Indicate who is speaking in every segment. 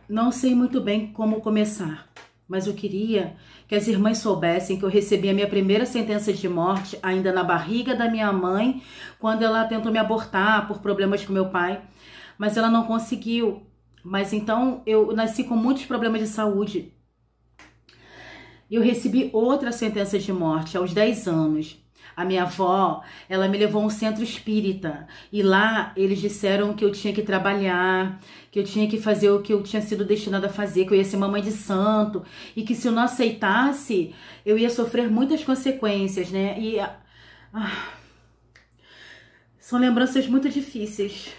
Speaker 1: Não sei muito bem como começar, mas eu queria que as irmãs soubessem que eu recebi a minha primeira sentença de morte ainda na barriga da minha mãe, quando ela tentou me abortar por problemas com meu pai, mas ela não conseguiu. Mas então eu nasci com muitos problemas de saúde. Eu recebi outra sentença de morte aos 10 anos. A minha avó, ela me levou a um centro espírita e lá eles disseram que eu tinha que trabalhar, que eu tinha que fazer o que eu tinha sido destinada a fazer, que eu ia ser mamãe de santo e que se eu não aceitasse, eu ia sofrer muitas consequências, né? São lembranças muito difíceis.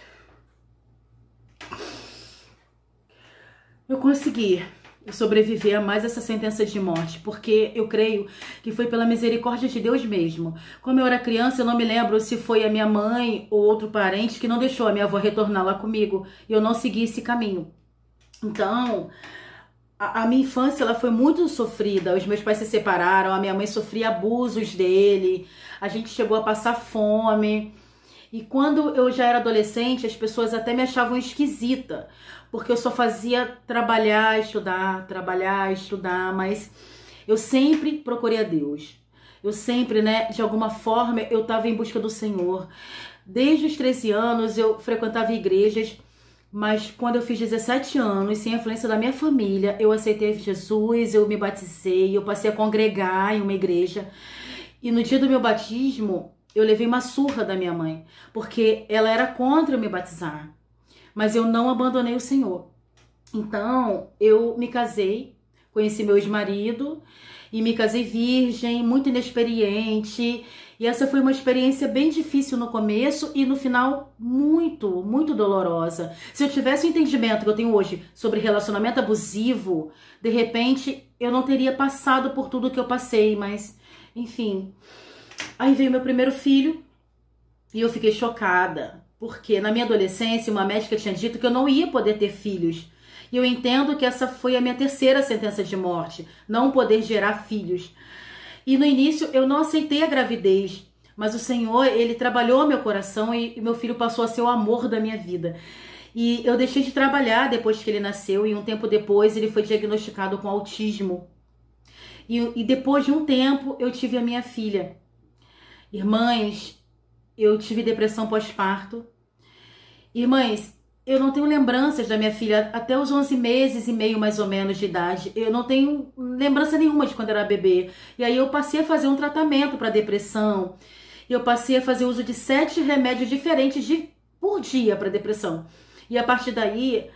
Speaker 1: Eu consegui sobreviver a mais essa sentença de morte, porque eu creio que foi pela misericórdia de Deus mesmo. Como eu era criança, eu não me lembro se foi a minha mãe ou outro parente que não deixou a minha avó retornar lá comigo e eu não segui esse caminho. Então, a minha infância ela foi muito sofrida. Os meus pais se separaram, a minha mãe sofria abusos dele, a gente chegou a passar fome. E quando eu já era adolescente, as pessoas até me achavam esquisita, porque eu só fazia trabalhar, estudar, mas eu sempre procurei a Deus. Eu sempre, né, de alguma forma, eu estava em busca do Senhor. Desde os 13 anos eu frequentava igrejas, mas quando eu fiz 17 anos, sem a influência da minha família, eu aceitei Jesus, eu me batizei, eu passei a congregar em uma igreja. E no dia do meu batismo, eu levei uma surra da minha mãe, porque ela era contra eu me batizar. Mas eu não abandonei o Senhor. Então, eu me casei, conheci meu ex-marido e me casei virgem, muito inexperiente. E essa foi uma experiência bem difícil no começo e no final muito, muito dolorosa. Se eu tivesse o entendimento que eu tenho hoje sobre relacionamento abusivo, de repente eu não teria passado por tudo que eu passei, mas enfim. Aí veio meu primeiro filho e eu fiquei chocada, porque na minha adolescência uma médica tinha dito que eu não ia poder ter filhos. E eu entendo que essa foi a minha terceira sentença de morte, não poder gerar filhos. E no início eu não aceitei a gravidez, mas o Senhor, Ele trabalhou meu coração e meu filho passou a ser o amor da minha vida. E eu deixei de trabalhar depois que ele nasceu e um tempo depois ele foi diagnosticado com autismo. E depois de um tempo eu tive a minha filha. Irmãs, eu tive depressão pós-parto. Irmãs, eu não tenho lembranças da minha filha até os 11 meses e meio mais ou menos de idade. Eu não tenho lembrança nenhuma de quando era bebê. E aí eu passei a fazer um tratamento para depressão. Eu passei a fazer uso de 7 remédios diferentes por dia para depressão. E a partir daí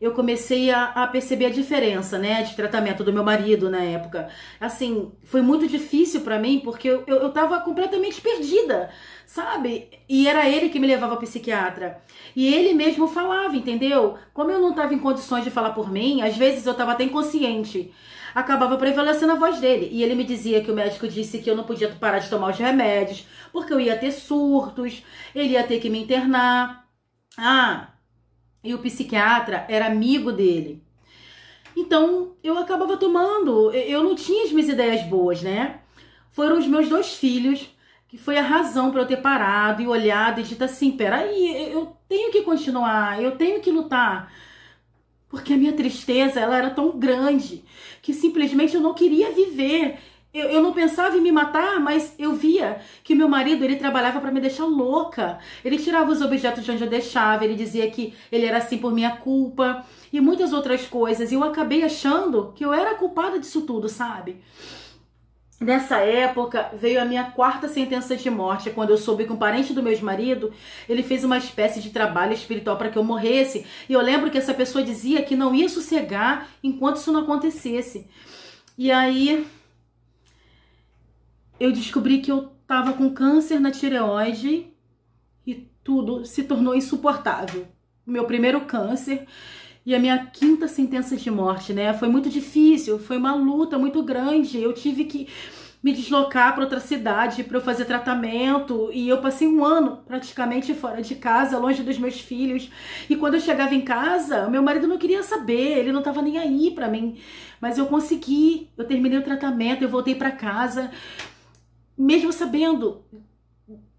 Speaker 1: eu comecei a perceber a diferença, né, de tratamento do meu marido na época. Assim, foi muito difícil pra mim, porque eu tava completamente perdida, sabe? E era ele que me levava ao psiquiatra. E ele mesmo falava, entendeu? Como eu não tava em condições de falar por mim, às vezes eu tava até inconsciente. Acabava prevalecendo a voz dele. E ele me dizia que o médico disse que eu não podia parar de tomar os remédios, porque eu ia ter surtos, ele ia ter que me internar. E o psiquiatra era amigo dele. Então, eu acabava tomando. Eu não tinha as minhas ideias boas, né? Foram os meus 2 filhos que foi a razão para eu ter parado e olhado e dito assim, peraí, eu tenho que continuar, eu tenho que lutar. Porque a minha tristeza, ela era tão grande que simplesmente eu não queria viver. Eu não pensava em me matar, mas eu via que meu marido, ele trabalhava para me deixar louca. Ele tirava os objetos de onde eu deixava, ele dizia que ele era assim por minha culpa e muitas outras coisas. E eu acabei achando que eu era culpada disso tudo, sabe? Nessa época veio a minha 4ª sentença de morte, quando eu soube que um parente do meu ex-marido, ele fez uma espécie de trabalho espiritual para que eu morresse. E eu lembro que essa pessoa dizia que não ia sossegar enquanto isso não acontecesse. E aí eu descobri que eu tava com câncer na tireoide e tudo se tornou insuportável. Meu primeiro câncer e a minha 5ª sentença de morte, né? Foi muito difícil, foi uma luta muito grande. Eu tive que me deslocar para outra cidade para eu fazer tratamento e eu passei um ano praticamente fora de casa, longe dos meus filhos. E quando eu chegava em casa, meu marido não queria saber, ele não tava nem aí para mim. Mas eu consegui, eu terminei o tratamento, eu voltei para casa. Mesmo sabendo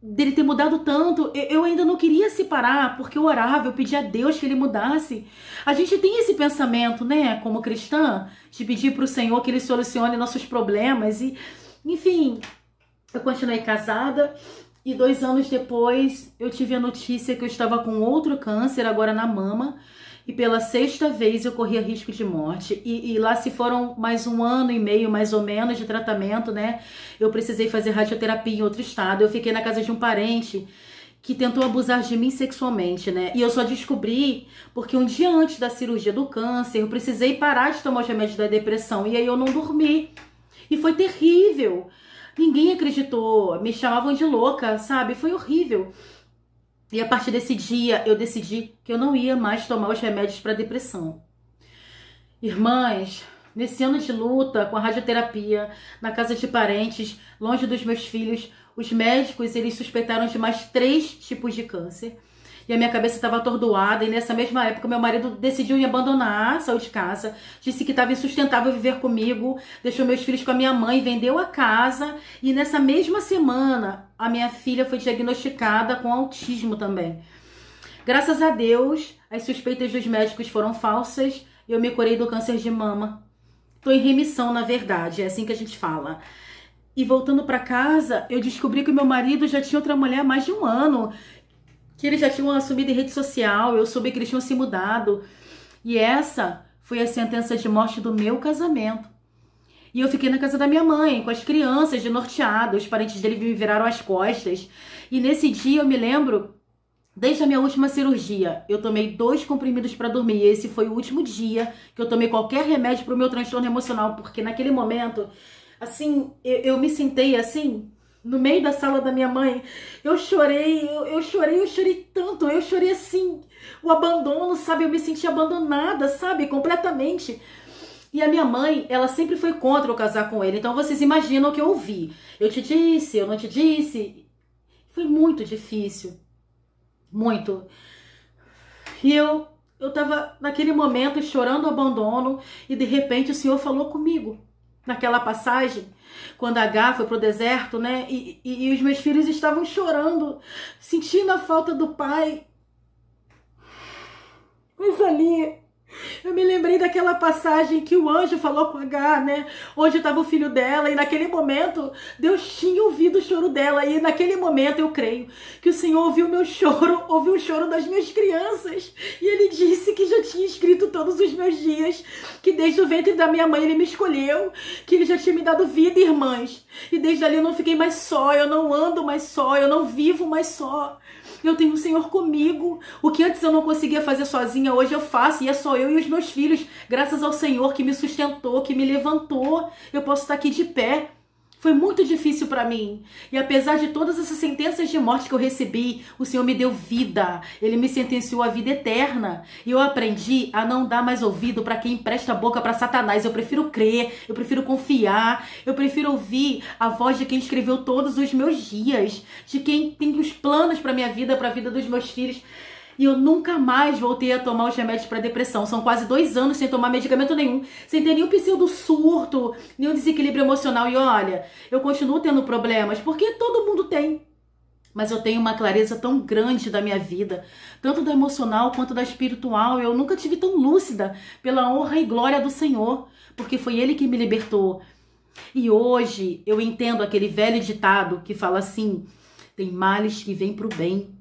Speaker 1: dele ter mudado tanto, eu ainda não queria separar, porque eu orava, eu pedia a Deus que ele mudasse. A gente tem esse pensamento, né, como cristã, de pedir para o Senhor que ele solucione nossos problemas. E, enfim, eu continuei casada e 2 anos depois eu tive a notícia que eu estava com outro câncer, agora na mama. E pela 6ª vez eu corria risco de morte. E lá se foram mais 1 ano e meio, mais ou menos, de tratamento, né? Eu precisei fazer radioterapia em outro estado. Eu fiquei na casa de um parente que tentou abusar de mim sexualmente, né? E eu só descobri porque um dia antes da cirurgia do câncer, eu precisei parar de tomar os remédios da depressão. E aí eu não dormi. E foi terrível. Ninguém acreditou. Me chamavam de louca, sabe? Foi horrível. E a partir desse dia, eu decidi que eu não ia mais tomar os remédios para depressão. Irmãs, nesse ano de luta com a radioterapia, na casa de parentes, longe dos meus filhos, os médicos, eles suspeitaram de mais 3 tipos de câncer. E a minha cabeça estava atordoada, e nessa mesma época meu marido decidiu me abandonar, saiu de casa, disse que estava insustentável viver comigo, deixou meus filhos com a minha mãe, vendeu a casa, e nessa mesma semana a minha filha foi diagnosticada com autismo também. Graças a Deus, as suspeitas dos médicos foram falsas e eu me curei do câncer de mama. Tô em remissão, na verdade, é assim que a gente fala. E voltando para casa, eu descobri que o meu marido já tinha outra mulher há mais de 1 ano, que eles já tinham assumido em rede social, eu soube que eles tinham se mudado. E essa foi a sentença de morte do meu casamento. E eu fiquei na casa da minha mãe, com as crianças desnorteadas, os parentes dele me viraram as costas. E nesse dia eu me lembro, desde a minha última cirurgia, eu tomei 2 comprimidos para dormir. E esse foi o último dia que eu tomei qualquer remédio para o meu transtorno emocional, porque naquele momento, assim, eu me sentei assim, no meio da sala da minha mãe, eu chorei tanto, eu chorei assim, o abandono, sabe, eu me senti abandonada, sabe, completamente. E a minha mãe, ela sempre foi contra eu casar com ele, então vocês imaginam o que eu ouvi. Eu te disse, eu não te disse. Foi muito difícil, muito. E eu tava naquele momento chorando o abandono, e de repente o Senhor falou comigo. Naquela passagem, quando H foi pro deserto, né? E os meus filhos estavam chorando, sentindo a falta do pai. Mas ali, eu me lembrei daquela passagem que o anjo falou com H, né? Onde estava o filho dela, e naquele momento, Deus tinha ouvido o choro dela. E naquele momento eu creio que o Senhor ouviu o meu choro, ouviu o choro das minhas crianças. E Ele disse que já tinha escrito todos os meus dias, que desde o ventre da minha mãe Ele me escolheu, que Ele já tinha me dado vida, irmãs. E desde ali eu não fiquei mais só, eu não ando mais só, eu não vivo mais só. Eu tenho o Senhor comigo. O que antes eu não conseguia fazer sozinha, hoje eu faço. E é só eu e os meus filhos. Graças ao Senhor que me sustentou, que me levantou. Eu posso estar aqui de pé. Foi muito difícil para mim. E apesar de todas essas sentenças de morte que eu recebi, o Senhor me deu vida. Ele me sentenciou à vida eterna. E eu aprendi a não dar mais ouvido para quem empresta a boca para Satanás. Eu prefiro crer, eu prefiro confiar, eu prefiro ouvir a voz de quem escreveu todos os meus dias, de quem tem os planos para minha vida, para a vida dos meus filhos. E eu nunca mais voltei a tomar os remédios para depressão. São quase 2 anos sem tomar medicamento nenhum, sem ter nenhum pseudo surto, nenhum desequilíbrio emocional. E olha, eu continuo tendo problemas, porque todo mundo tem. Mas eu tenho uma clareza tão grande da minha vida, tanto da emocional quanto da espiritual. Eu nunca tive tão lúcida, pela honra e glória do Senhor, porque foi Ele que me libertou. E hoje eu entendo aquele velho ditado que fala assim: tem males que vêm pro bem